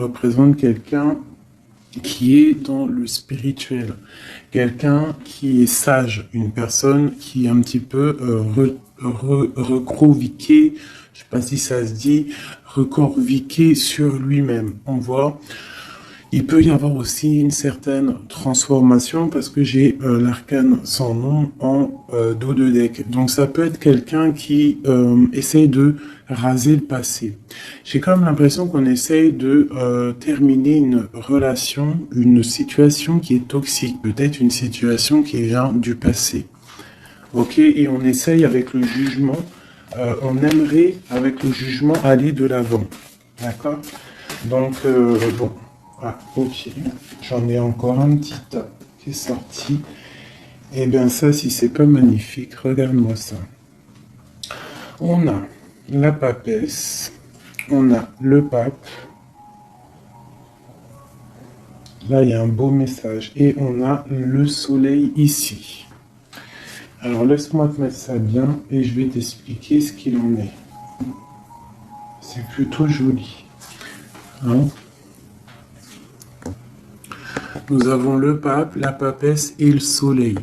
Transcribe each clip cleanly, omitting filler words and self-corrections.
représente quelqu'un qui est dans le spirituel, quelqu'un qui est sage, une personne qui est un petit peu recroviquée, je sais pas si ça se dit, recorviquée sur lui-même. On voit, il peut y avoir aussi une certaine transformation parce que j'ai l'arcane sans nom en dos de deck. Donc ça peut être quelqu'un qui essaye de raser le passé. J'ai quand même l'impression qu'on essaye de terminer une relation, une situation qui est toxique, peut-être une situation qui vient du passé. Ok, et on essaye avec le jugement, on aimerait avec le jugement aller de l'avant. D'accord? Donc, bon. Ah, ok. J'en ai encore un petit tas qui est sorti. Et bien ça, si c'est pas magnifique, regarde-moi ça. On a la papesse, on a le pape. Là, il y a un beau message. Et on a le soleil ici. Alors, laisse-moi te mettre ça bien et je vais t'expliquer ce qu'il en est. C'est plutôt joli. Hein? Nous avons le pape, la papesse et le soleil.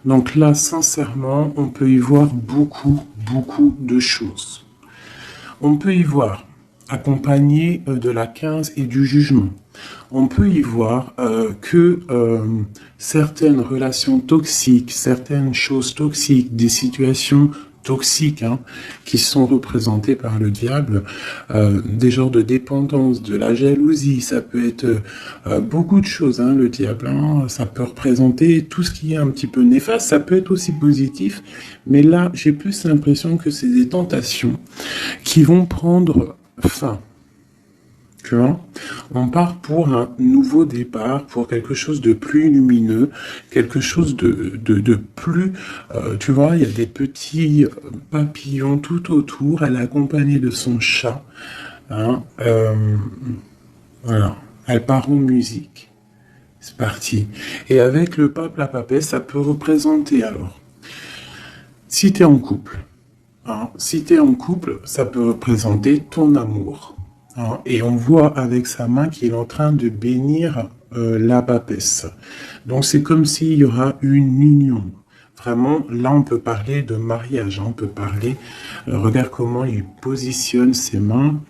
Donc là, sincèrement, on peut y voir beaucoup de choses. On peut y voir accompagné de la 15 et du jugement. On peut y voir que certaines relations toxiques, certaines choses toxiques, des situations toxiques qui sont représentées par le diable, des genres de dépendance, de la jalousie, ça peut être beaucoup de choses, le diable, ça peut représenter tout ce qui est un petit peu néfaste, ça peut être aussi positif, mais là j'ai plus l'impression que c'est des tentations qui vont prendre fin. Tu vois, on part pour un nouveau départ, pour quelque chose de plus lumineux, quelque chose de plus... tu vois, il y a des petits papillons tout autour, elle est accompagnée de son chat. Voilà, elle part en musique. C'est parti. Et avec le pape, la papesse, ça peut représenter alors. Si tu es en couple, si tu es en couple, ça peut représenter ton amour. Et on voit avec sa main qu'il est en train de bénir la papesse. Donc c'est comme s'il y aura une union. Vraiment, là on peut parler de mariage, on peut parler... regarde comment il positionne ses mains.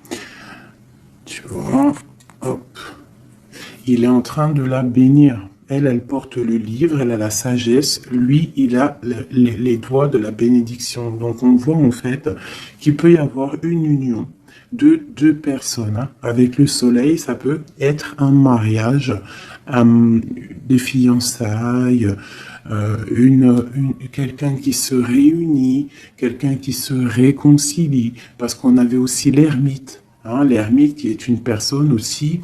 Tu vois, hop. Il est en train de la bénir. Elle porte le livre, elle a la sagesse. Lui, il a les doigts de la bénédiction. Donc on voit en fait qu'il peut y avoir une union de deux personnes. Avec le soleil, ça peut être un mariage, des fiançailles, quelqu'un qui se réunit, quelqu'un qui se réconcilie, parce qu'on avait aussi l'ermite. L'ermite qui est une personne aussi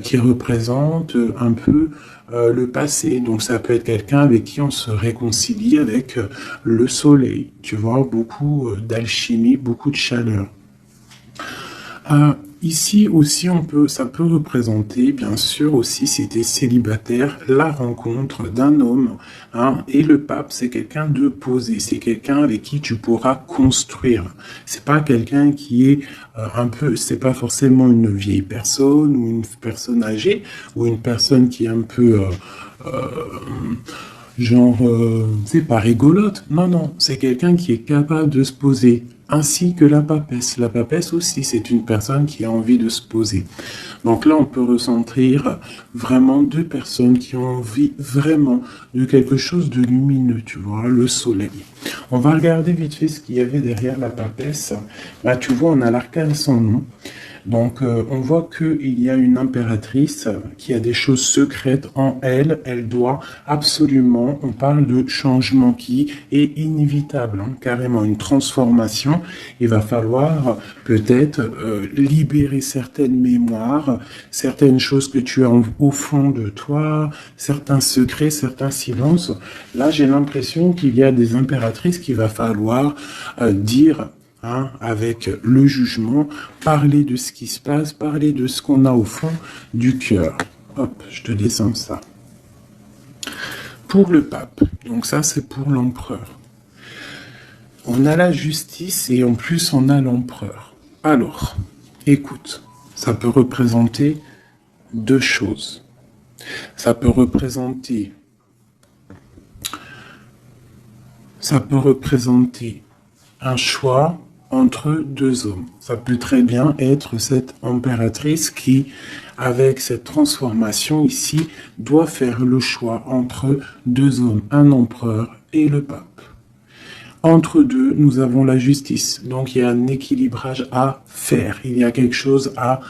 qui représente un peu le passé. Donc ça peut être quelqu'un avec qui on se réconcilie avec le soleil. Tu vois, beaucoup d'alchimie, beaucoup de chaleur. Ici aussi, ça peut représenter, bien sûr, aussi, si tu es célibataire, la rencontre d'un homme. Et le pape, c'est quelqu'un de posé, c'est quelqu'un avec qui tu pourras construire. C'est pas quelqu'un qui est c'est pas forcément une vieille personne ou une personne âgée ou une personne qui est un peu c'est pas rigolote. Non, c'est quelqu'un qui est capable de se poser. Ainsi que la papesse. La papesse aussi, c'est une personne qui a envie de se poser. Donc là, on peut ressentir vraiment deux personnes qui ont envie vraiment de quelque chose de lumineux, tu vois, le soleil. On va regarder vite fait ce qu'il y avait derrière la papesse. Là, tu vois, on a l'arcane sans nom. Donc, on voit qu'il y a une impératrice qui a des choses secrètes en elle. Elle doit absolument, on parle de changement qui est inévitable, carrément une transformation. Il va falloir peut-être libérer certaines mémoires, certaines choses que tu as au fond de toi, certains secrets, certains silences. Là, j'ai l'impression qu'il y a des impératrices qu'il va falloir dire... avec le jugement, parler de ce qui se passe, parler de ce qu'on a au fond du cœur. Hop, je te descends ça. Pour le pape, donc ça c'est pour l'empereur. On a la justice et en plus on a l'empereur. Alors, écoute, ça peut représenter deux choses. Ça peut représenter un choix entre deux hommes. Ça peut très bien être cette impératrice qui, avec cette transformation ici, doit faire le choix entre deux hommes, un empereur et le pape. Entre deux, nous avons la justice. Donc, il y a un équilibrage à faire. Il y a quelque chose à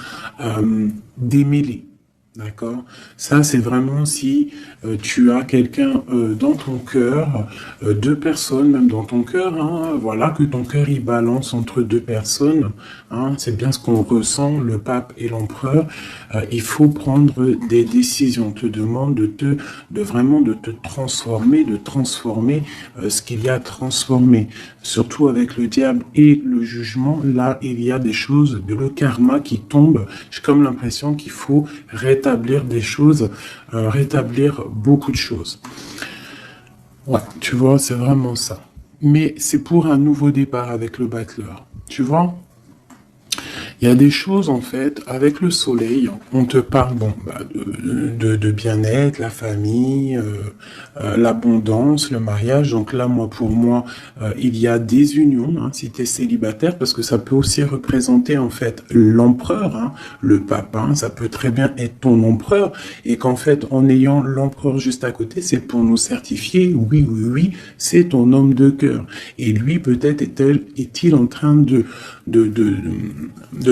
démêler. D'accord? Ça, c'est vraiment si tu as quelqu'un dans ton cœur, deux personnes même dans ton cœur, hein, voilà, que ton cœur il balance entre deux personnes, hein, c'est bien ce qu'on ressent, le pape et l'empereur. Il faut prendre des décisions. On te demande vraiment de te transformer, de transformer ce qu'il y a à transformer. Surtout avec le diable et le jugement, là, il y a des choses, le karma qui tombe. J'ai comme l'impression qu'il faut rétablir des choses, rétablir beaucoup de choses. Ouais, tu vois, c'est vraiment ça. Mais c'est pour un nouveau départ avec le battleur. Tu vois? Il y a des choses, en fait, avec le soleil, on te parle de bien-être, la famille, l'abondance, le mariage. Donc là, pour moi, il y a des unions, hein, si tu es célibataire, parce que ça peut aussi représenter, en fait, l'empereur, hein, le pape. Hein, ça peut très bien être ton empereur. Et qu'en fait, en ayant l'empereur juste à côté, c'est pour nous certifier, oui, c'est ton homme de cœur. Et lui, peut-être, est-il en train de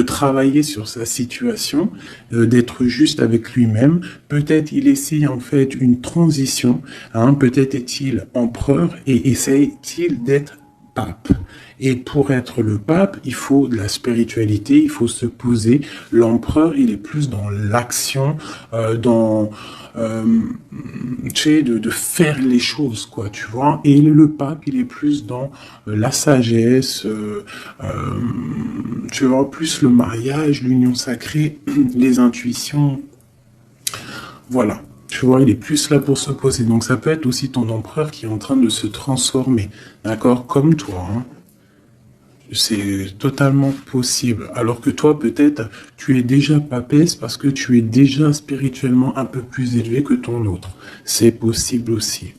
travailler sur sa situation, d'être juste avec lui-même. Peut-être il essaye en fait une transition, hein, peut-être est-il empereur et essaye-t-il d'être pape. Et pour être le pape, il faut de la spiritualité, il faut se poser. L'empereur, il est plus dans l'action, tu sais, de faire les choses, quoi, tu vois. Et le pape, il est plus dans la sagesse, tu vois, plus le mariage, l'union sacrée, les intuitions. Voilà. Tu vois, il est plus là pour se poser. Donc ça peut être aussi ton empereur qui est en train de se transformer. D'accord? Comme toi, hein. C'est totalement possible. Alors que toi, peut-être, tu es déjà papesse parce que tu es déjà spirituellement un peu plus élevé que ton autre. C'est possible aussi.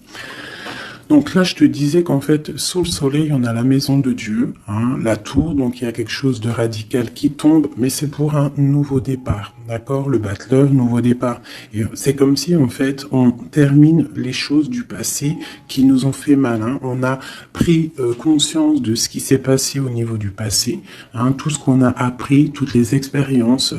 Donc là, je te disais qu'en fait, sous le soleil, on a la maison de Dieu, hein, la tour, donc il y a quelque chose de radical qui tombe, mais c'est pour un nouveau départ, d'accord? Le battleur, nouveau départ. Et c'est comme si, en fait, on termine les choses du passé qui nous ont fait mal, hein. On a pris conscience de ce qui s'est passé au niveau du passé, hein, tout ce qu'on a appris, toutes les expériences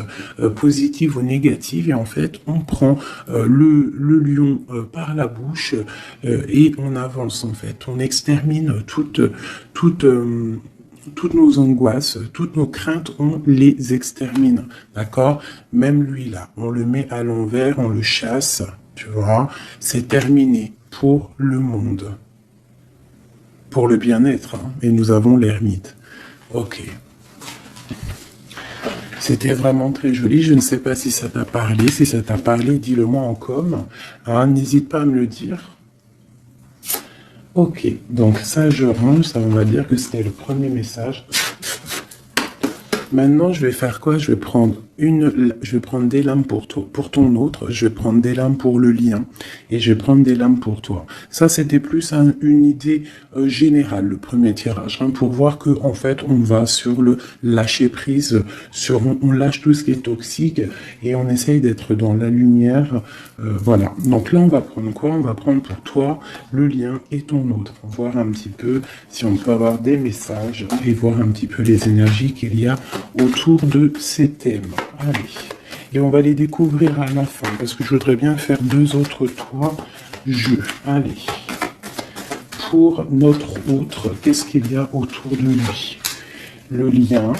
positives ou négatives, et en fait, on prend le lion par la bouche et on avance. En fait, on extermine toutes nos angoisses, toutes nos craintes, on les extermine, d'accord? Même lui là, on le met à l'envers, on le chasse, tu vois? C'est terminé pour le monde, pour le bien-être, hein, et nous avons l'ermite. Ok. C'était vraiment très joli. Je ne sais pas si ça t'a parlé. Si ça t'a parlé, dis-le-moi en com. Hein, n'hésite pas à me le dire. Ok, donc ça je range, ça on va dire que c'était le premier message. Maintenant je vais faire quoi? Je vais prendre des lames pour toi, pour ton autre, je vais prendre des lames pour le lien, et je vais prendre des lames pour toi. Ça c'était plus une idée générale, le premier tirage, hein, pour voir que en fait on va sur le lâcher prise, on lâche tout ce qui est toxique, et on essaye d'être dans la lumière, voilà. Donc là on va prendre quoi? On va prendre pour toi le lien et ton autre, pour voir un petit peu si on peut avoir des messages, et voir un petit peu les énergies qu'il y a autour de ces thèmes. Allez, et on va les découvrir à la fin, parce que je voudrais bien faire 2 autres jeux. Allez, pour notre autre, qu'est-ce qu'il y a autour de lui? Le lien,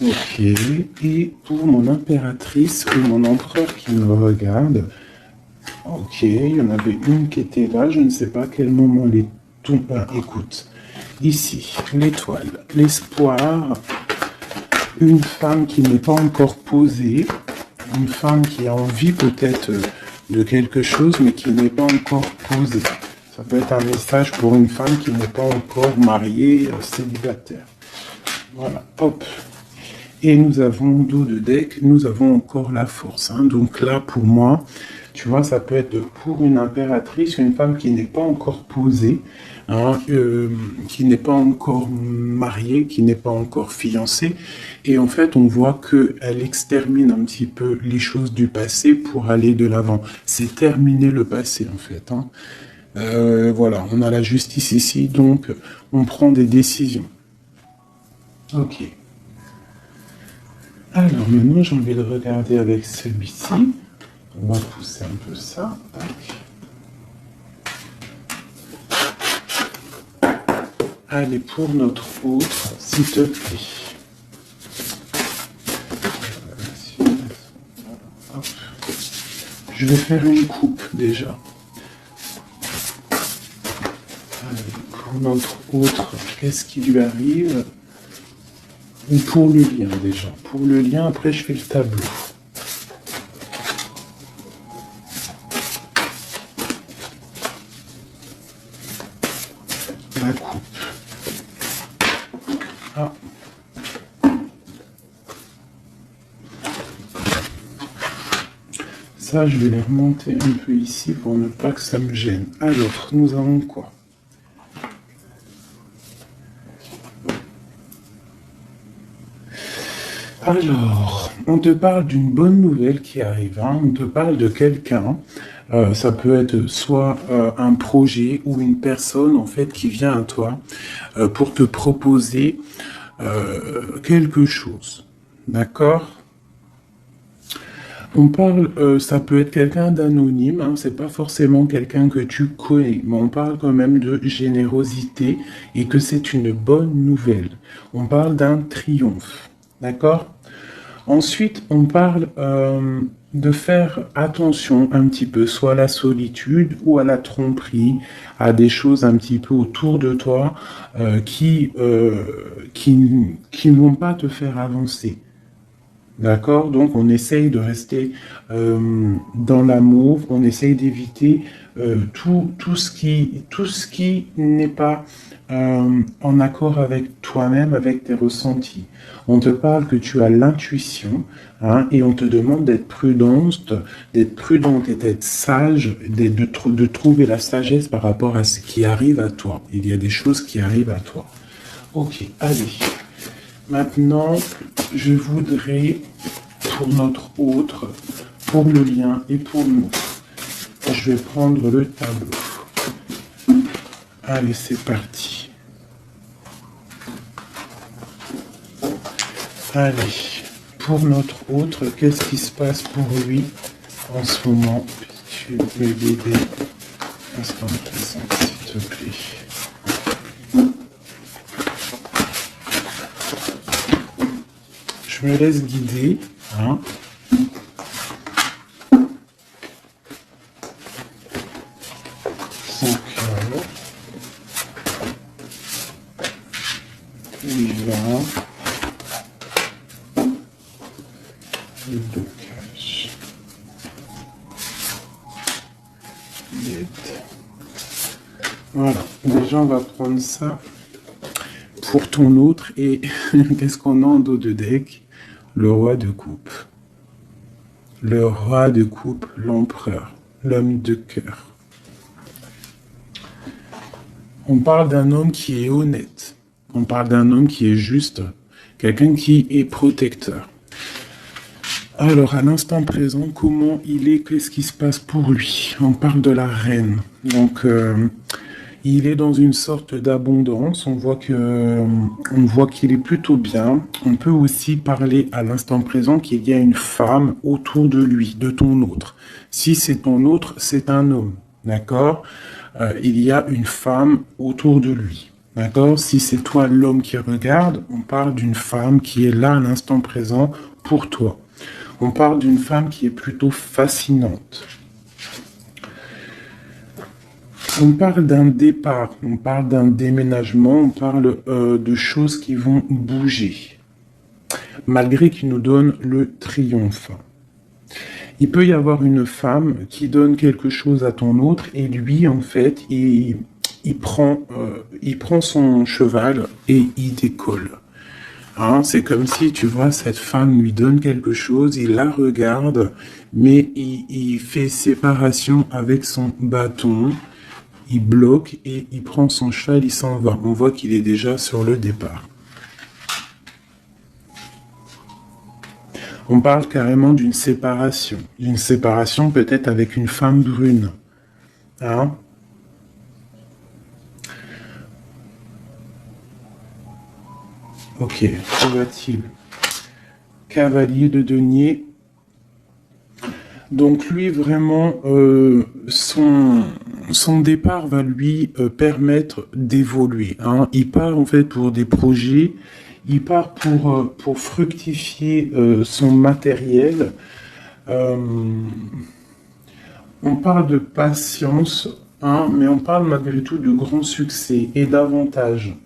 ok, et pour mon impératrice ou mon empereur qui me regarde. Ok, il y en avait une qui était là, je ne sais pas à quel moment les tout. Écoute, ici, l'étoile, l'espoir, une femme qui n'est pas encore posée, une femme qui a envie peut-être de quelque chose, mais qui n'est pas encore posée. Ça peut être un message pour une femme qui n'est pas encore mariée, célibataire. Voilà, hop. Et nous avons dos de deck, nous avons encore la force. Hein. Donc là, pour moi, tu vois, ça peut être pour une impératrice, une femme qui n'est pas encore posée, hein, qui n'est pas encore mariée, qui n'est pas encore fiancée. Et en fait, on voit qu'elle extermine un petit peu les choses du passé pour aller de l'avant. C'est terminer le passé, en fait. Hein. Voilà, on a la justice ici, donc on prend des décisions. Ok. Alors maintenant, j'ai envie de regarder avec celui-ci. On va pousser un peu ça. Tac. Allez, pour notre autre, s'il te plaît. Hop. Je vais faire une coupe déjà. Allez, pour notre autre, qu'est-ce qui lui arrive ? Ou pour le lien déjà. Pour le lien, après je fais le tableau. La coupe. Ah. Ça, je vais les remonter un peu ici pour ne pas que ça me gêne. Alors, nous avons quoi ? Alors, on te parle d'une bonne nouvelle qui arrive, hein. On te parle de quelqu'un, ça peut être soit un projet ou une personne en fait qui vient à toi pour te proposer quelque chose, d'accord ? On parle, ça peut être quelqu'un d'anonyme, hein, c'est pas forcément quelqu'un que tu connais, mais on parle quand même de générosité et que c'est une bonne nouvelle. On parle d'un triomphe, d'accord ? Ensuite, on parle de faire attention un petit peu, soit à la solitude ou à la tromperie, à des choses un petit peu autour de toi qui ne vont pas te faire avancer. D'accord? Donc, on essaye de rester dans l'amour, on essaye d'éviter tout ce qui n'est pas en accord avec toi-même, avec tes ressentis. On te parle que tu as l'intuition, hein, et on te demande d'être prudente et d'être sage, de trouver la sagesse par rapport à ce qui arrive à toi. Il y a des choses qui arrivent à toi. Ok, allez. Maintenant, je voudrais, pour notre autre, pour le lien et pour nous, je vais prendre le tableau. Allez, c'est parti. Allez, pour notre autre, qu'est-ce qui se passe pour lui en ce moment? Tu peux l'aider. Instant présent, s'il te plaît. Je me laisse guider. Hein. Son cœur. Où il va. Le blocage. L'aide. Voilà. Déjà, on va prendre ça pour ton autre. Et qu'est-ce qu'on a en dos de deck? Le roi de coupe. Le roi de coupe, l'empereur, l'homme de cœur. On parle d'un homme qui est honnête. On parle d'un homme qui est juste. Quelqu'un qui est protecteur. Alors, à l'instant présent, comment il est? Qu'est-ce qui se passe pour lui? On parle de la reine. Donc, il est dans une sorte d'abondance. On voit qu'il est plutôt bien. On peut aussi parler à l'instant présent qu'il y a une femme autour de lui, de ton autre. Si c'est ton autre, c'est un homme. D'accord? Il y a une femme autour de lui. D'accord? Si c'est toi l'homme qui regarde, on parle d'une femme qui est là à l'instant présent pour toi. On parle d'une femme qui est plutôt fascinante. On parle d'un départ, on parle d'un déménagement, on parle de choses qui vont bouger, malgré qu'il nous donne le triomphe. Il peut y avoir une femme qui donne quelque chose à ton autre et lui, en fait, il prend son cheval et il décolle. Hein, c'est comme si, tu vois, cette femme lui donne quelque chose, il la regarde, mais il fait séparation avec son bâton, il bloque et il prend son cheval, il s'en va. On voit qu'il est déjà sur le départ. On parle carrément d'une séparation peut-être avec une femme brune. Hein? Ok, où va-t-il? Cavalier de denier. Donc lui, vraiment, son départ va lui permettre d'évoluer. Hein. Il part en fait pour des projets, il part pour fructifier son matériel. On parle de patience, hein, mais on parle malgré tout de grand succès et d'avantages.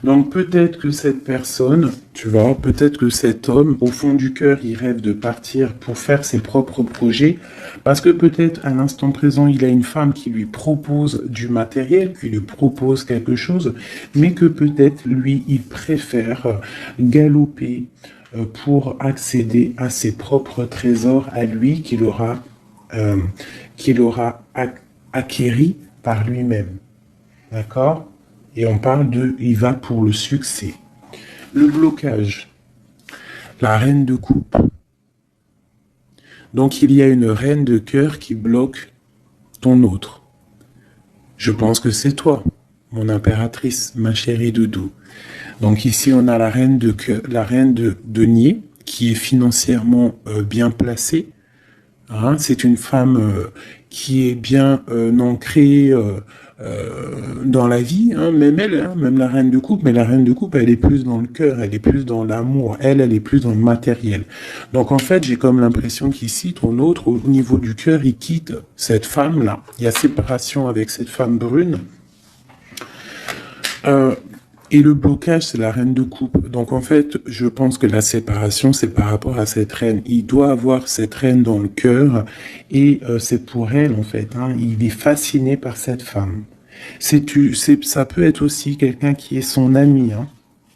Donc peut-être que cette personne, tu vois, peut-être que cet homme, au fond du cœur, il rêve de partir pour faire ses propres projets, parce que peut-être à l'instant présent, il a une femme qui lui propose du matériel, qui lui propose quelque chose, mais que peut-être lui, il préfère galoper pour accéder à ses propres trésors à lui euh, qu'il aura acquéris par lui-même. D'accord? Et on parle de, il va pour le succès. Le blocage. La reine de coupe. Donc il y a une reine de cœur qui bloque ton autre. Je pense que c'est toi, mon impératrice, ma chérie doudou. Donc ici on a la reine de cœur, la reine de denier, qui est financièrement bien placée. Hein, c'est une femme qui est bien ancrée dans la vie, hein, même elle, hein, même la reine de coupe, mais la reine de coupe, elle est plus dans le cœur, elle est plus dans l'amour, elle est plus dans le matériel. Donc en fait, j'ai comme l'impression qu'ici, ton autre, au niveau du cœur, il quitte cette femme-là. Il y a séparation avec cette femme brune. Et le blocage, c'est la reine de coupe. Donc en fait, je pense que la séparation, c'est par rapport à cette reine. Il doit avoir cette reine dans le cœur et c'est pour elle, en fait. Hein, il est fasciné par cette femme. Ça peut être aussi quelqu'un qui est son ami. Hein.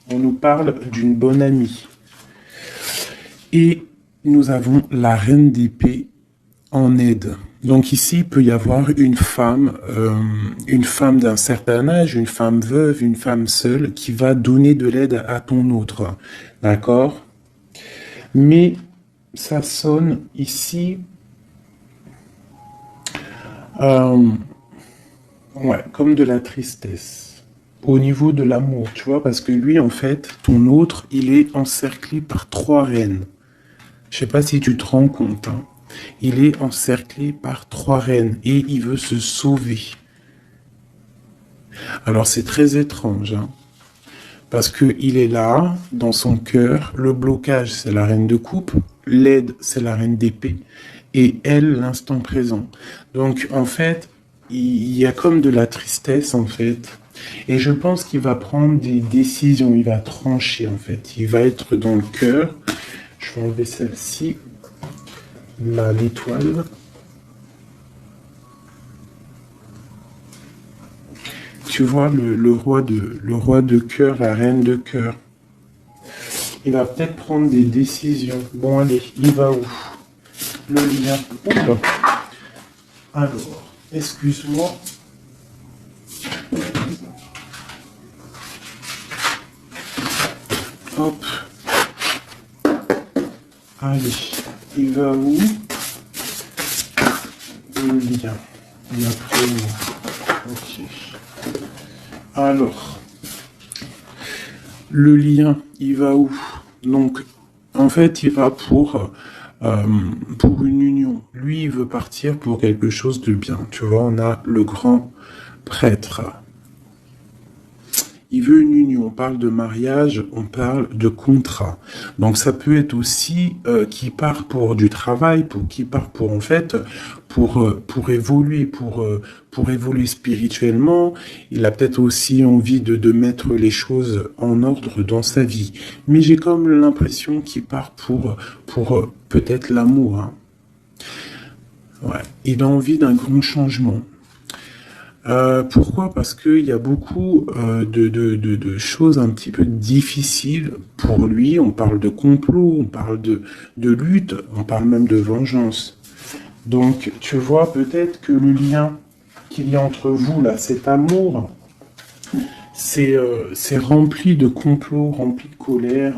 On nous parle d'une bonne amie. Et nous avons la reine d'épée en aide. Donc ici, il peut y avoir une femme d'un certain âge, une femme veuve, une femme seule, qui va donner de l'aide à ton autre. D'accord? Mais ça sonne ici, ouais, comme de la tristesse. Au niveau de l'amour, tu vois, parce que lui, en fait, ton autre, il est encerclé par 3 reines. Je sais pas si tu te rends compte, hein. Il est encerclé par 3 reines et il veut se sauver. Alors c'est très étrange, hein, parce qu'il est là, dans son cœur, le blocage c'est la reine de coupe, l'aide c'est la reine d'épée, et elle l'instant présent. Donc en fait, il y a comme de la tristesse en fait, et je pense qu'il va prendre des décisions, il va trancher en fait, il va être dans le cœur. Je vais enlever celle-ci. L'étoile. Tu vois le roi de cœur, la reine de cœur. Il va peut-être prendre des décisions. Bon allez, il va où? Le lien. Oula. Alors, excuse-moi. Hop. Allez, il va où? Le lien. Et après, ok. Alors, le lien, il va où? Donc, en fait, il va pour une union. Lui, il veut partir pour quelque chose de bien. Tu vois, on a le grand prêtre. Il veut une union, on parle de mariage, on parle de contrat. Donc ça peut être aussi qui part pour du travail, qui part pour en fait pour évoluer spirituellement. Il a peut-être aussi envie de mettre les choses en ordre dans sa vie. Mais j'ai comme l'impression qu'il part pour peut-être l'amour. Hein. Ouais. Il a envie d'un grand changement. Pourquoi? Parce qu'il y a beaucoup de choses un petit peu difficiles pour lui. On parle de complot, on parle de lutte, on parle même de vengeance. Donc, tu vois peut-être que le lien qu'il y a entre vous, là, cet amour, c'est rempli de complots, rempli de colère,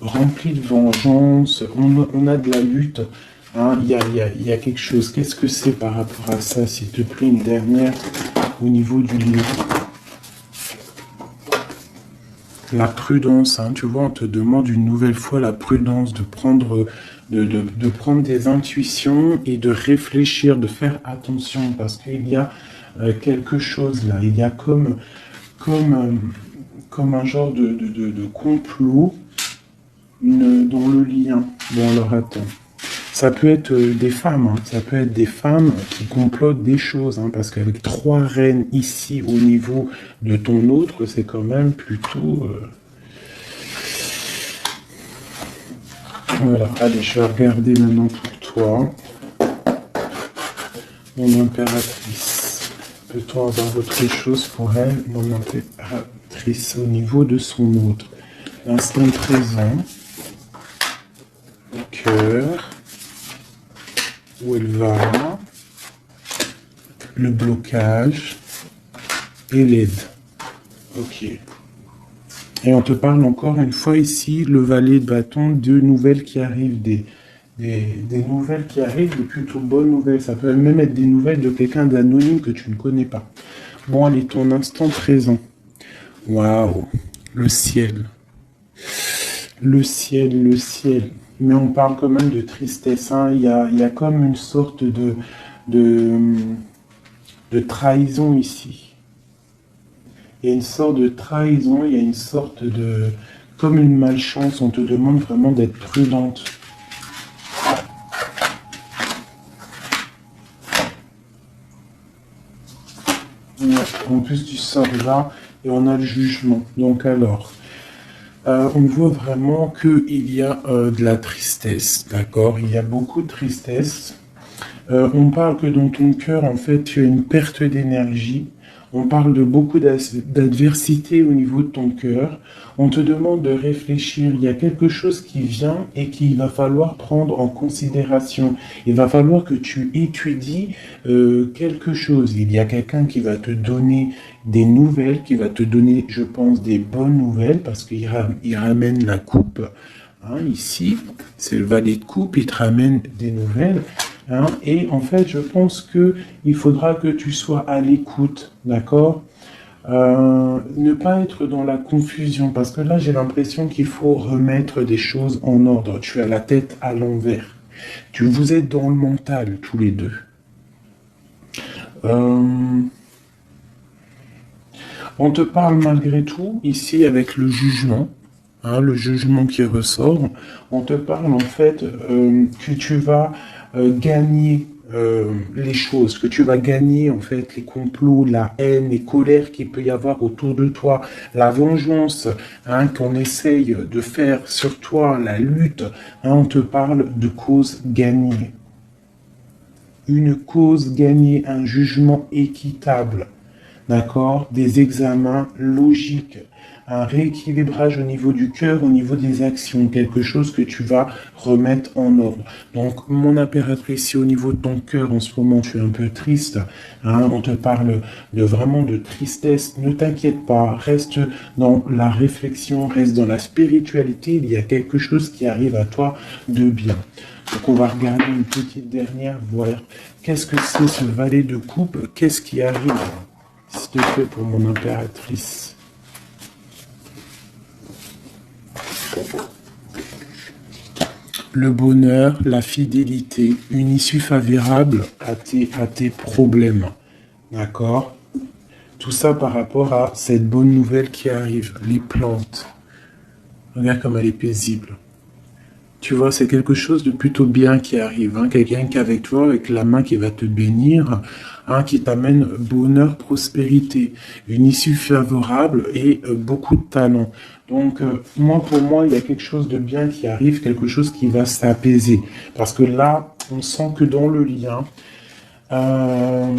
rempli de vengeance. On a de la lutte. Hein, il y a quelque chose. Qu'est-ce que c'est par rapport à ça, s'il te plaît, une dernière au niveau du lien? La prudence, hein, tu vois, on te demande une nouvelle fois la prudence de prendre des intuitions et de réfléchir, de faire attention, parce qu'il y a quelque chose là. Il y a comme un genre de complot dans le lien. Bon, alors attends. Ça peut être des femmes, hein. Ça peut être des femmes qui complotent des choses, hein, parce qu'avec 3 reines ici au niveau de ton autre, c'est quand même plutôt... Voilà, allez, je vais regarder maintenant pour toi. Mon impératrice. Peut-on avoir autre chose pour elle, mon impératrice, au niveau de son autre? L'instant présent, le cœur, où elle va, le blocage et l'aide. Ok. Et on te parle encore une fois ici, le valet de bâton, 2 nouvelles qui arrivent, des nouvelles qui arrivent, des plutôt bonnes nouvelles. Ça peut même être des nouvelles de quelqu'un d'anonyme que tu ne connais pas. Bon, allez, ton instant présent. Waouh, le ciel. Le ciel, le ciel. Mais on parle quand même de tristesse. Hein. Il y a comme une sorte de trahison ici. Il y a une sorte de trahison, il y a une sorte de... Comme une malchance, on te demande vraiment d'être prudente. En plus du sort là, et on a le jugement. Donc alors... on voit vraiment qu'il y a de la tristesse, d'accord? Il y a beaucoup de tristesse. On parle que dans ton cœur, en fait, tu as une perte d'énergie. On parle de beaucoup d'adversité au niveau de ton cœur. On te demande de réfléchir. Il y a quelque chose qui vient et qu'il va falloir prendre en considération. Il va falloir que tu étudies quelque chose. Il y a quelqu'un qui va te donner des nouvelles, qui va te donner, je pense, des bonnes nouvelles, parce qu'il ramène la coupe. Hein, ici, c'est le valet de coupe, il te ramène des nouvelles. Hein, et en fait, je pense qu'il faudra que tu sois à l'écoute, d'accord? Ne pas être dans la confusion, parce que là, j'ai l'impression qu'il faut remettre des choses en ordre. Tu as la tête à l'envers. Vous êtes dans le mental, tous les deux. On te parle malgré tout, ici, avec le jugement. Hein, le jugement qui ressort. On te parle, en fait, que tu vas... gagner les choses, que tu vas gagner en fait les complots, la haine, les colères qu'il peut y avoir autour de toi, la vengeance hein, qu'on essaye de faire sur toi, la lutte, hein, on te parle de cause gagnée. Une cause gagnée, un jugement équitable, d'accord? Des examens logiques, un rééquilibrage au niveau du cœur, au niveau des actions, quelque chose que tu vas remettre en ordre. Donc, mon impératrice, si au niveau de ton cœur, en ce moment, tu es un peu triste, hein, on te parle vraiment de tristesse, ne t'inquiète pas, reste dans la réflexion, reste dans la spiritualité, il y a quelque chose qui arrive à toi de bien. Donc, on va regarder une petite dernière, voir qu'est-ce que c'est ce valet de coupe, qu'est-ce qui arrive, s'il te plaît, pour mon impératrice. Le bonheur, la fidélité, une issue favorable à tes problèmes. D'accord? Tout ça par rapport à cette bonne nouvelle qui arrive, les plantes. Regarde comme elle est paisible. Tu vois, c'est quelque chose de plutôt bien qui arrive. Hein. Quelqu'un qui est avec toi, avec la main qui va te bénir, hein, qui t'amène bonheur, prospérité, une issue favorable et beaucoup de talent. Donc, moi, pour moi, il y a quelque chose de bien qui arrive, quelque chose qui va s'apaiser. Parce que là, on sent que dans le lien, dans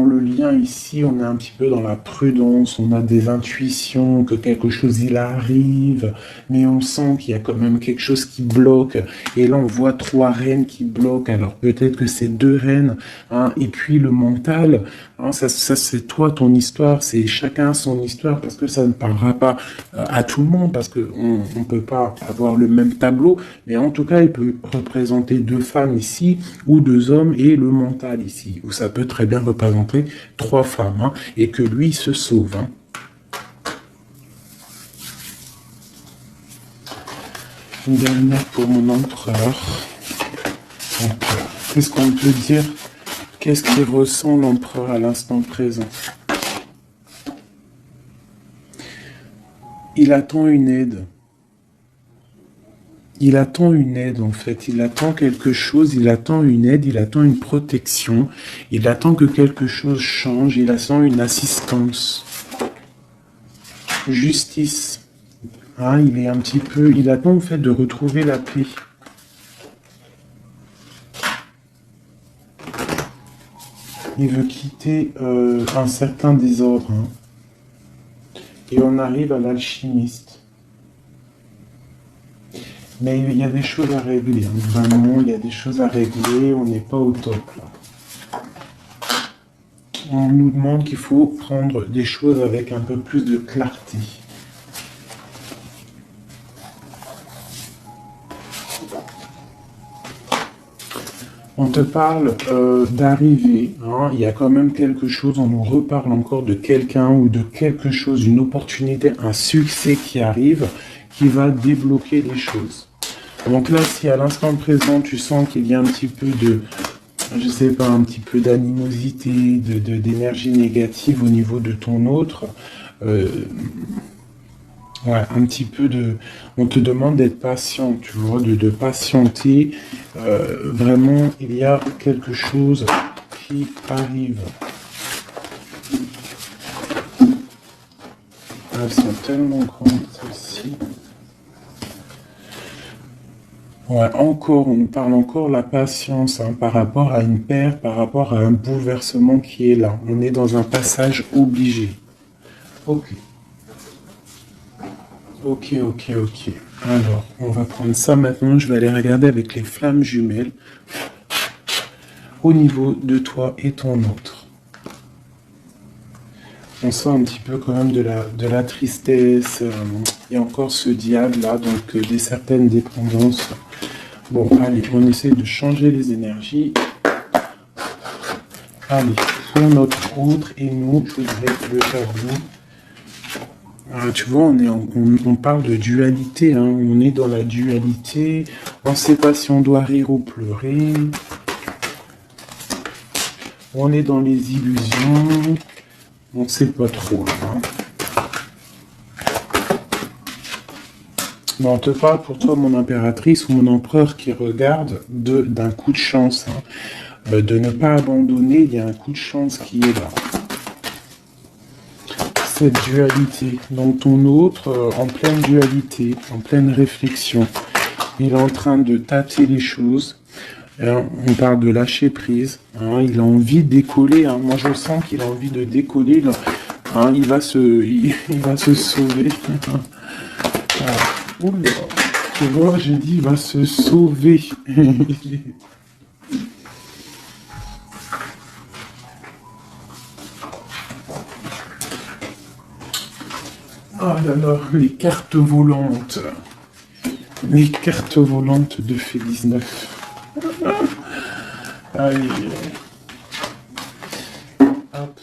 le lien ici, on est un petit peu dans la prudence, on a des intuitions que quelque chose il arrive, mais on sent qu'il y a quand même quelque chose qui bloque. Et là, on voit 3 reines qui bloquent. Alors peut-être que c'est 2 reines, hein, et puis le mental, hein, ça c'est toi, ton histoire, c'est chacun son histoire, parce que ça ne parlera pas à tout le monde, parce que on peut pas avoir le même tableau, mais en tout cas, il peut représenter 2 femmes ici, ou 2 hommes, et le mental ici, où ça peut très bien représenter 3 femmes, hein, et que lui se sauve. Hein. Une dernière pour mon empereur. Donc, qu'est-ce qu'on peut dire? Qu'est-ce qu'il ressent l'empereur à l'instant présent? Il attend une aide. Il attend une aide, en fait. Il attend quelque chose, il attend une aide, il attend une protection. Il attend que quelque chose change, il attend une assistance. Justice. Hein, il est un petit peu... Il attend, en fait, de retrouver la paix. Il veut quitter un certain désordre. Hein. Et on arrive à l'alchimiste. Mais il y a des choses à régler. Hein. Vraiment, il y a des choses à régler. On n'est pas au top, là. On nous demande qu'il faut prendre des choses avec un peu plus de clarté. On te parle d'arriver, hein. Il y a quand même quelque chose, on nous reparle encore de quelqu'un ou de quelque chose, une opportunité, un succès qui arrive, qui va débloquer les choses. Donc là, si à l'instant présent, tu sens qu'il y a un petit peu de, je sais pas, un petit peu d'animosité, d'énergie négative au niveau de ton autre, ouais, un petit peu de... On te demande d'être patient, tu vois, de patienter. Vraiment, il y a quelque chose qui arrive. Elles sont tellement grandes, celles-ci. Ouais, encore, on parle encore la patience, hein, par rapport à une perte, par rapport à un bouleversement qui est là. On est dans un passage obligé. Ok. Ok. Alors, on va prendre ça maintenant. Je vais aller regarder avec les flammes jumelles au niveau de toi et ton autre. On sent un petit peu quand même de la tristesse. Il y a encore ce diable là, donc des certaines dépendances. Bon, allez, on essaie de changer les énergies. Allez, soit notre autre et nous, je voudrais le tableau. Tu vois, on parle de dualité, hein. On est dans la dualité. On ne sait pas si on doit rire ou pleurer. On est dans les illusions. On ne sait pas trop. Hein. Mais on te parle pour toi, mon impératrice ou mon empereur qui regarde d'un coup de chance. Hein. De ne pas abandonner, il y a un coup de chance qui est là. Cette dualité. Donc ton autre, en pleine dualité, en pleine réflexion, il est en train de tâter les choses. Hein, on parle de lâcher prise. Hein, il a envie de décoller. Hein. Moi, je sens qu'il a envie de décoller. Là. Hein, il va se sauver. Oula, tu vois, j'ai dit, il va se sauver. Ah là là, les cartes volantes. Les cartes volantes de F19. Allez. Hop.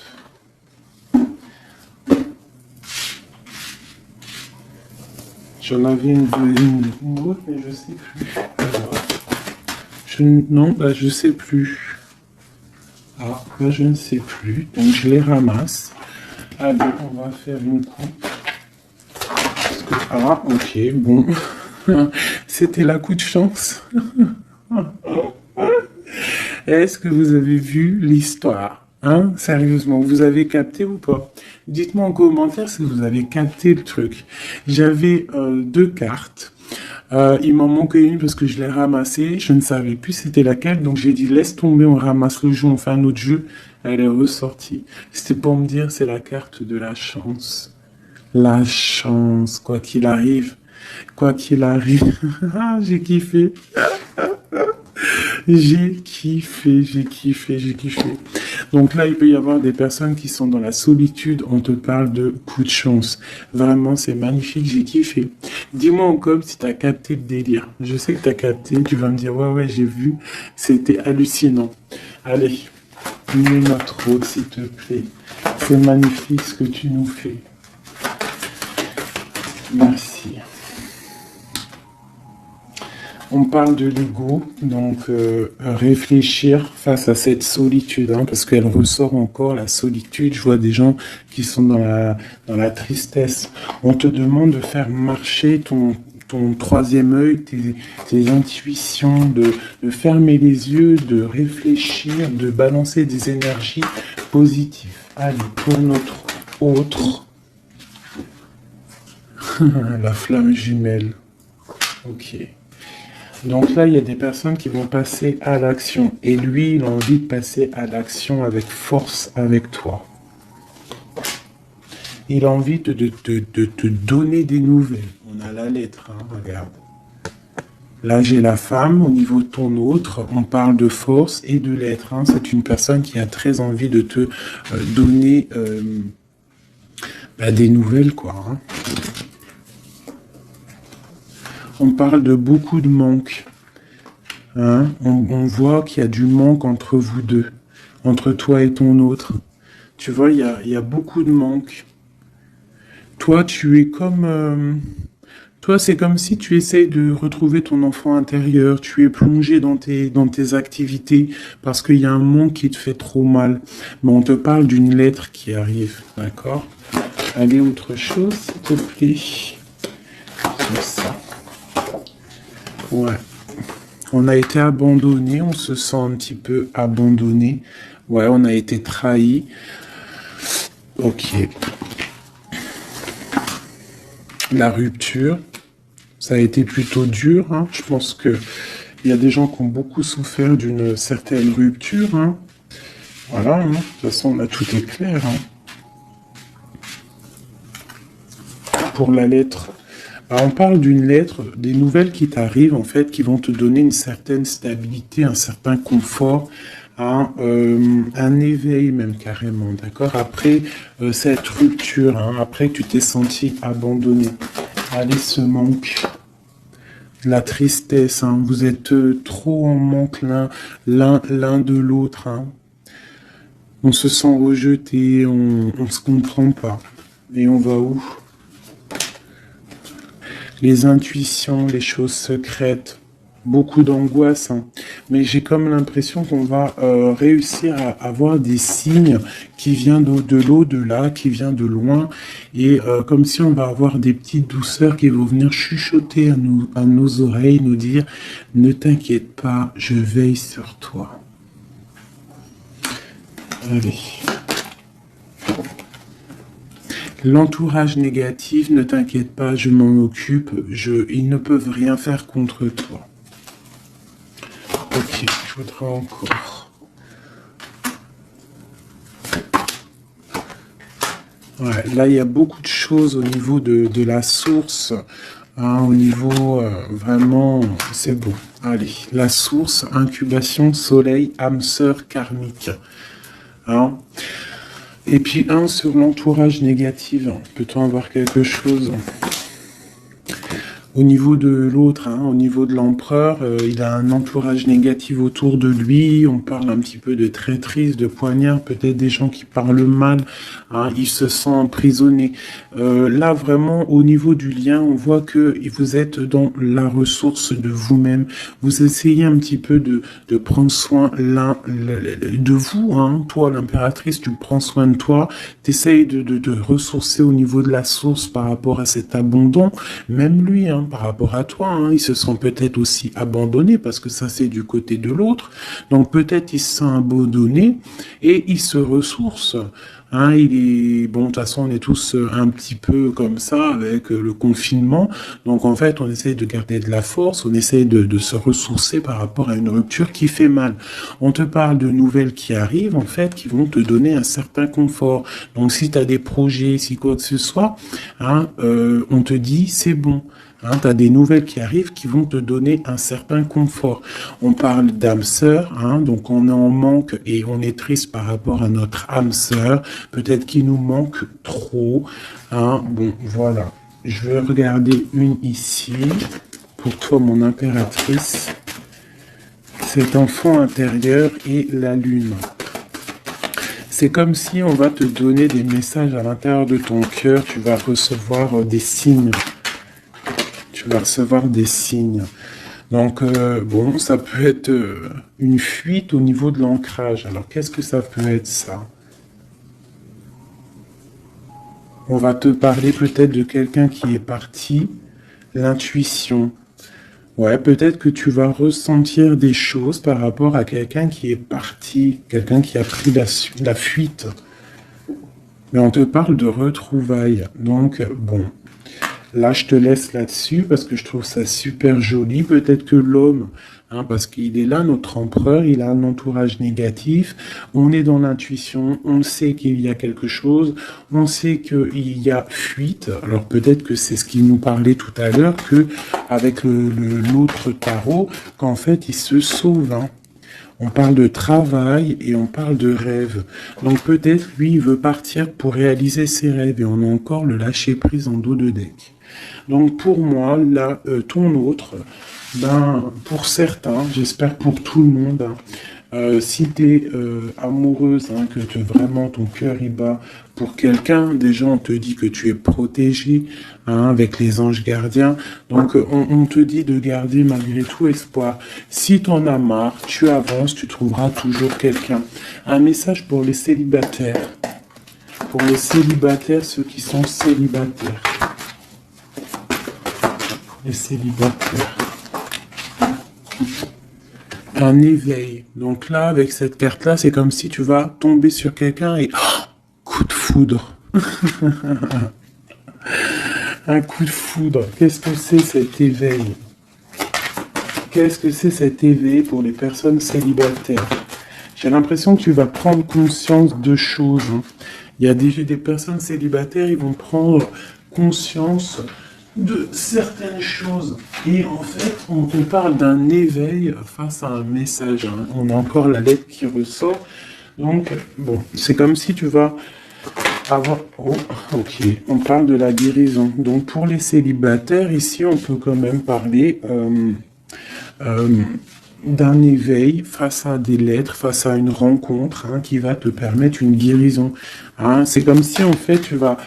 J'en avais une autre, mais je sais plus. Alors, non, bah je sais plus. Ah, Ah, là, je ne sais plus. Donc, je les ramasse. Allez, on va faire une coupe. Ah, ok, bon. C'était la coup de chance. Est-ce que vous avez vu l'histoire? Hein? Sérieusement, vous avez capté ou pas? Dites-moi en commentaire si vous avez capté le truc. J'avais deux cartes. Il m'en manquait une parce que je l'ai ramassée. Je ne savais plus c'était laquelle. Donc j'ai dit laisse tomber, on ramasse le jeu, on fait un autre jeu. Elle est ressortie. C'était pour me dire c'est la carte de la chance. La chance, quoi qu'il arrive. Quoi qu'il arrive. J'ai kiffé. J'ai kiffé, j'ai kiffé, j'ai kiffé. Donc là, il peut y avoir des personnes qui sont dans la solitude. On te parle de coup de chance. Vraiment, c'est magnifique, j'ai kiffé. Dis-moi en com si t'as capté le délire. Je sais que t'as capté, tu vas me dire, ouais, j'ai vu. C'était hallucinant. Allez, mets-moi trop, s'il te plaît. C'est magnifique ce que tu nous fais. Merci. On parle de l'ego, donc réfléchir face à cette solitude, hein, parce qu'elle ressort encore, la solitude. Je vois des gens qui sont dans la tristesse. On te demande de faire marcher ton troisième œil, tes intuitions, de fermer les yeux, de réfléchir, de balancer des énergies positives. Allez, pour notre autre, la flamme jumelle. Ok. Donc là, il y a des personnes qui vont passer à l'action. Et lui, il a envie de passer à l'action avec force avec toi. Il a envie de te donner des nouvelles. On a la lettre, hein, regarde. Là, j'ai la femme. Au niveau de ton autre, on parle de force et de l'être. Hein. C'est une personne qui a très envie de te donner des nouvelles, quoi. Hein. On parle de beaucoup de manque. Hein? On voit qu'il y a du manque entre vous deux, entre toi et ton autre. Tu vois, il y a beaucoup de manque. Toi, tu es comme... toi, c'est comme si tu essayes de retrouver ton enfant intérieur. Tu es plongé dans tes activités parce qu'il y a un manque qui te fait trop mal. Mais on te parle d'une lettre qui arrive, d'accord? Allez, autre chose, s'il te plaît. Comme ça. Ouais. On a été abandonné, on se sent un petit peu abandonné. Ouais, on a été trahi. Ok. La rupture, ça a été plutôt dur. Hein. Je pense que il y a des gens qui ont beaucoup souffert d'une certaine rupture. Hein. Voilà, hein. De toute façon, on a tout est clair. Hein. Pour la lettre... on parle d'une lettre, des nouvelles qui t'arrivent, en fait, qui vont te donner une certaine stabilité, un certain confort, un éveil même carrément, d'accord? Après cette rupture, hein, après que tu t'es senti abandonné, allez, ce manque, la tristesse, hein, vous êtes trop en manque l'un de l'autre, hein. On se sent rejeté, on se comprend pas. Et on va où? Les intuitions, les choses secrètes, beaucoup d'angoisse. Hein. Mais j'ai comme l'impression qu'on va réussir à avoir des signes qui viennent de l'au-delà, qui viennent de loin. Et comme si on va avoir des petites douceurs qui vont venir chuchoter à nos oreilles, nous dire « Ne t'inquiète pas, je veille sur toi. » Allez. L'entourage négatif, ne t'inquiète pas, je m'en occupe, ils ne peuvent rien faire contre toi. Ok, je voudrais encore. Ouais, là, il y a beaucoup de choses au niveau de la source, hein, au niveau vraiment, c'est beau. Allez, la source, incubation, soleil, âme sœur karmique. Hein. Et puis un sur l'entourage négatif. Peut-on avoir quelque chose? Au niveau de l'autre, au niveau de l'empereur, il a un entourage négatif autour de lui. On parle un petit peu de traîtrise, de poignard, peut-être des gens qui parlent mal. Il se sent emprisonné. Là, vraiment, au niveau du lien, on voit que vous êtes dans la ressource de vous-même. Vous essayez un petit peu de prendre soin de vous. Toi, l'impératrice, tu prends soin de toi. Tu essayes de ressourcer au niveau de la source par rapport à cet abandon. Même lui, par rapport à toi, il se sent peut-être aussi abandonné parce que ça c'est du côté de l'autre. Donc peut-être il se sent abandonné et il se ressource. Il est bon. De toute façon, on est tous un petit peu comme ça avec le confinement. Donc en fait, on essaie de garder de la force, on essaie de se ressourcer par rapport à une rupture qui fait mal. On te parle de nouvelles qui arrivent en fait, qui vont te donner un certain confort. Donc si tu as des projets, si quoi que ce soit, on te dit c'est bon. Tu as des nouvelles qui arrivent qui vont te donner un certain confort. On parle d'âme sœur, donc on est en manque et on est triste par rapport à notre âme sœur. Peut-être qu'il nous manque trop. Bon, voilà. Je vais regarder une ici. Pour toi, mon impératrice. Cet enfant intérieur et la lune. C'est comme si on va te donner des messages à l'intérieur de ton cœur. Tu vas recevoir des signes. Tu vas recevoir des signes. Donc, bon, ça peut être une fuite au niveau de l'ancrage. Alors, qu'est-ce que ça peut être, ça? On va te parler peut-être de quelqu'un qui est parti. L'intuition. Ouais, peut-être que tu vas ressentir des choses par rapport à quelqu'un qui est parti, quelqu'un qui a pris la fuite. Mais on te parle de retrouvailles. Donc, bon... Là, je te laisse là-dessus parce que je trouve ça super joli. Peut-être que l'homme, parce qu'il est là, notre empereur, il a un entourage négatif. On est dans l'intuition, on sait qu'il y a quelque chose, on sait qu'il y a fuite. Alors peut-être que c'est ce qu'il nous parlait tout à l'heure, que avec l'autre tarot, qu'en fait, il se sauve. On parle de travail et on parle de rêve. Donc peut-être, lui, il veut partir pour réaliser ses rêves. Et on a encore le lâcher-prise en dos de deck. Donc pour moi, là, ton autre, pour certains, j'espère pour tout le monde, si tu es amoureuse, que vraiment ton cœur y bat pour quelqu'un, déjà on te dit que tu es protégé avec les anges gardiens. Donc on te dit de garder malgré tout espoir. Si tu en as marre, tu avances, tu trouveras toujours quelqu'un. Un message pour les célibataires. Pour les célibataires, ceux qui sont célibataires. Les célibataires. Un éveil. Donc là, avec cette carte-là, c'est comme si tu vas tomber sur quelqu'un et... coup de foudre. Un coup de foudre. Qu'est-ce que c'est cet éveil? Qu'est-ce que c'est cet éveil pour les personnes célibataires? J'ai l'impression que tu vas prendre conscience de choses. Il y a des personnes célibataires, ils vont prendre conscience de certaines choses. Et en fait, on te parle d'un éveil face à un message. On a encore la lettre qui ressort. Donc, bon, c'est comme si tu vas avoir... Oh, ok. On parle de la guérison. Donc, pour les célibataires, ici, on peut quand même parler d'un éveil face à des lettres, face à une rencontre qui va te permettre une guérison. C'est comme si, en fait, tu vas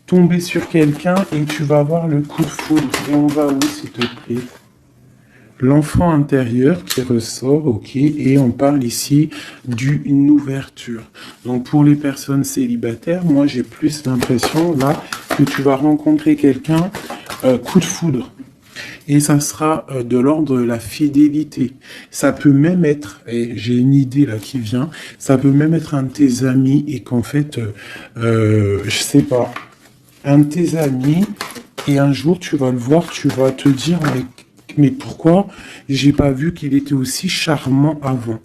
tomber sur quelqu'un et tu vas avoir le coup de foudre. Et on va où, s'il te plaît? L'enfant intérieur qui ressort, ok, et on parle ici d'une ouverture. Donc pour les personnes célibataires, moi j'ai plus l'impression là que tu vas rencontrer quelqu'un, coup de foudre. Et ça sera de l'ordre de la fidélité. Ça peut même être, et j'ai une idée là qui vient, ça peut même être un de tes amis et qu'en fait, je sais pas, un de tes amis, et un jour tu vas le voir, tu vas te dire mais pourquoi j'ai pas vu qu'il était aussi charmant avant?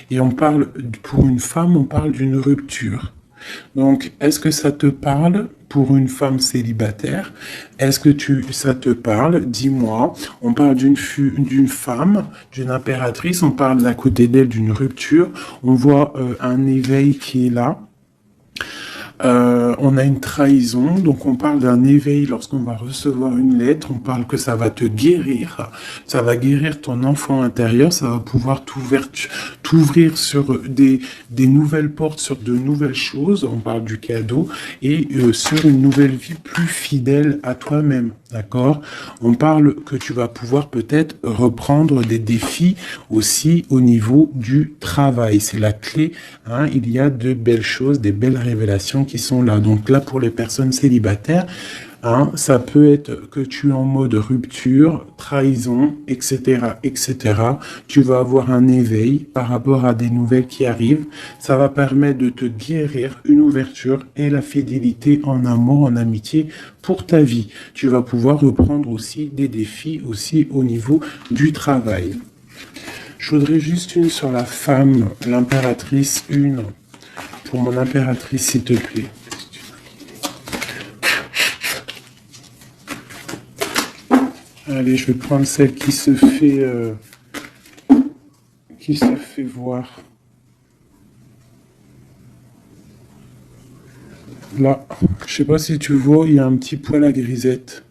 Et on parle, pour une femme, on parle d'une rupture. Donc, est-ce que ça te parle pour une femme célibataire? Est-ce que ça te parle? Dis-moi. On parle d'une femme, d'une impératrice, on parle d'à côté d'elle d'une rupture. On voit un éveil qui est là. On a une trahison, donc on parle d'un éveil lorsqu'on va recevoir une lettre, on parle que ça va te guérir, ça va guérir ton enfant intérieur, ça va pouvoir t'ouvrir sur des nouvelles portes, sur de nouvelles choses, on parle du cadeau, et sur une nouvelle vie plus fidèle à toi-même, d'accord? On parle que tu vas pouvoir peut-être reprendre des défis aussi au niveau du travail, c'est la clé, hein, il y a de belles choses, des belles révélations qui sont là. Donc là, pour les personnes célibataires, hein, ça peut être que tu es en mode rupture, trahison, etc., etc. Tu vas avoir un éveil par rapport à des nouvelles qui arrivent. Ça va permettre de te guérir une ouverture et la fidélité en amour, en amitié pour ta vie. Tu vas pouvoir reprendre aussi des défis aussi au niveau du travail. Je voudrais juste une sur la femme, l'impératrice, une. Pour mon impératrice, s'il te plaît. Allez, je vais prendre celle qui se fait voir. Là, je sais pas si tu vois, il y a un petit poil à grisette.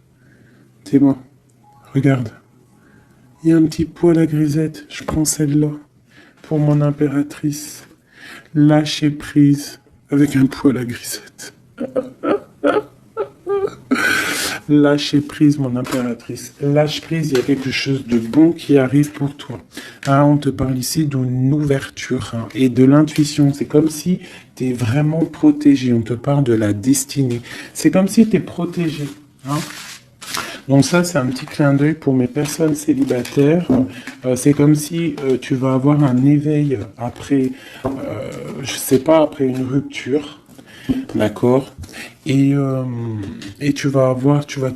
C'est moi. Regarde. Il y a un petit poil à grisette. Je prends celle-là pour mon impératrice. Lâcher prise avec un poil à grisette. Lâcher prise, mon impératrice. Lâche prise, il y a quelque chose de bon qui arrive pour toi. Hein, on te parle ici d'une ouverture, hein, et de l'intuition. C'est comme si tu es vraiment protégé. On te parle de la destinée. C'est comme si tu es protégé. Hein. Donc ça, c'est un petit clin d'œil pour mes personnes célibataires. C'est comme si tu vas avoir un éveil après, je sais pas, après une rupture, d'accord. Et tu vas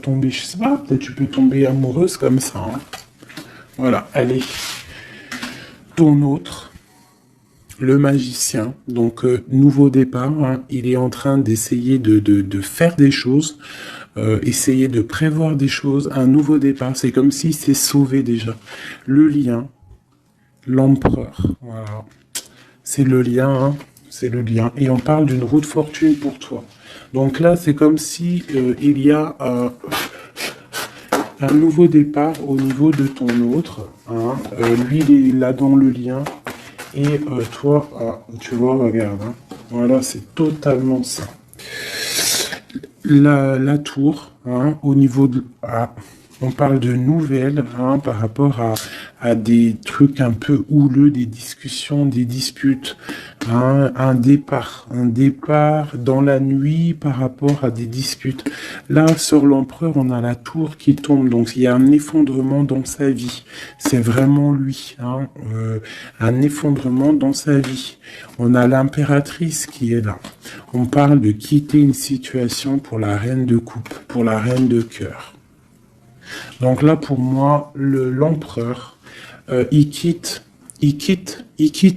tomber, je sais pas, peut-être tu peux tomber amoureuse comme ça. Hein. Voilà, allez. Ton autre, le magicien, donc nouveau départ, hein, il est en train d'essayer de faire des choses, essayer de prévoir des choses, un nouveau départ, c'est comme s'il s'est sauvé déjà. Le lien, l'empereur, voilà, c'est le lien, hein, c'est le lien, et on parle d'une roue de fortune pour toi. Donc là, c'est comme si il y a un nouveau départ au niveau de ton autre, hein. Lui, il est là dans le lien, et toi, tu vois, regarde, hein. Voilà, c'est totalement ça. La tour, hein, au niveau de... on parle de nouvelles, hein, par rapport à des trucs un peu houleux, des discussions, des disputes, hein, un départ dans la nuit par rapport à des disputes. Là, sur l'empereur, on a la tour qui tombe, donc il y a un effondrement dans sa vie. C'est vraiment lui, hein, un effondrement dans sa vie. On a l'impératrice qui est là. On parle de quitter une situation pour la reine de coupe, pour la reine de cœur. Donc là, pour moi, l'empereur, il quitte,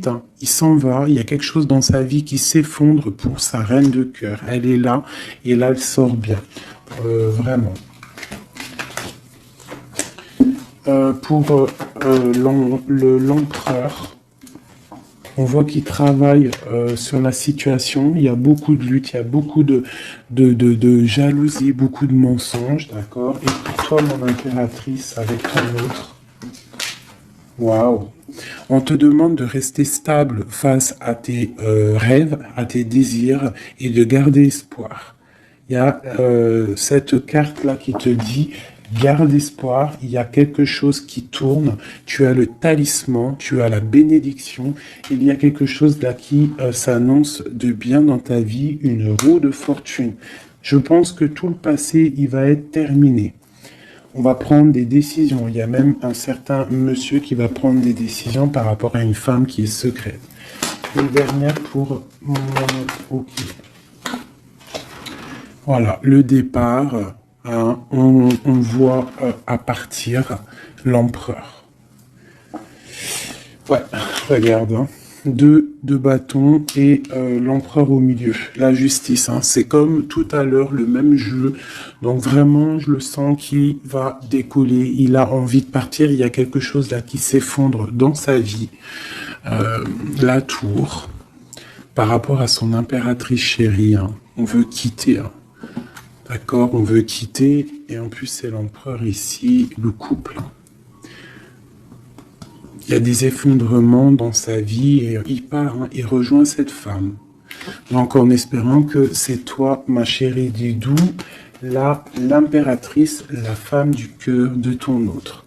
hein, il s'en va, il y a quelque chose dans sa vie qui s'effondre pour sa reine de cœur. Elle est là, et là, elle sort bien, vraiment. Pour l'empereur, on voit qu'il travaille sur la situation, il y a beaucoup de lutte, il y a beaucoup de jalousie, beaucoup de mensonges, d'accord. Et pour toi, mon impératrice, avec ton autre, waouh, on te demande de rester stable face à tes rêves, à tes désirs, et de garder espoir. Il y a cette carte-là qui te dit... Garde espoir, il y a quelque chose qui tourne, tu as le talisman, tu as la bénédiction, il y a quelque chose là qui s'annonce de bien dans ta vie, une roue de fortune. Je pense que tout le passé, il va être terminé. On va prendre des décisions, il y a même un certain monsieur qui va prendre des décisions par rapport à une femme qui est secrète. Une dernière pour mon... Ok. Voilà, le départ... Hein, on voit à partir l'empereur. Ouais, regarde, hein. Deux bâtons et l'empereur au milieu. La justice, hein. C'est comme tout à l'heure le même jeu. Donc vraiment, je le sens qu'il va décoller. Il a envie de partir. Il y a quelque chose là qui s'effondre dans sa vie. La tour, par rapport à son impératrice chérie, hein. on veut quitter. Hein. D'accord, on veut quitter. Et en plus, c'est l'empereur ici, le couple. Il y a des effondrements dans sa vie et il part, hein, il rejoint cette femme. Donc en espérant que c'est toi, ma chérie Didou, l'impératrice, la femme du cœur de ton autre.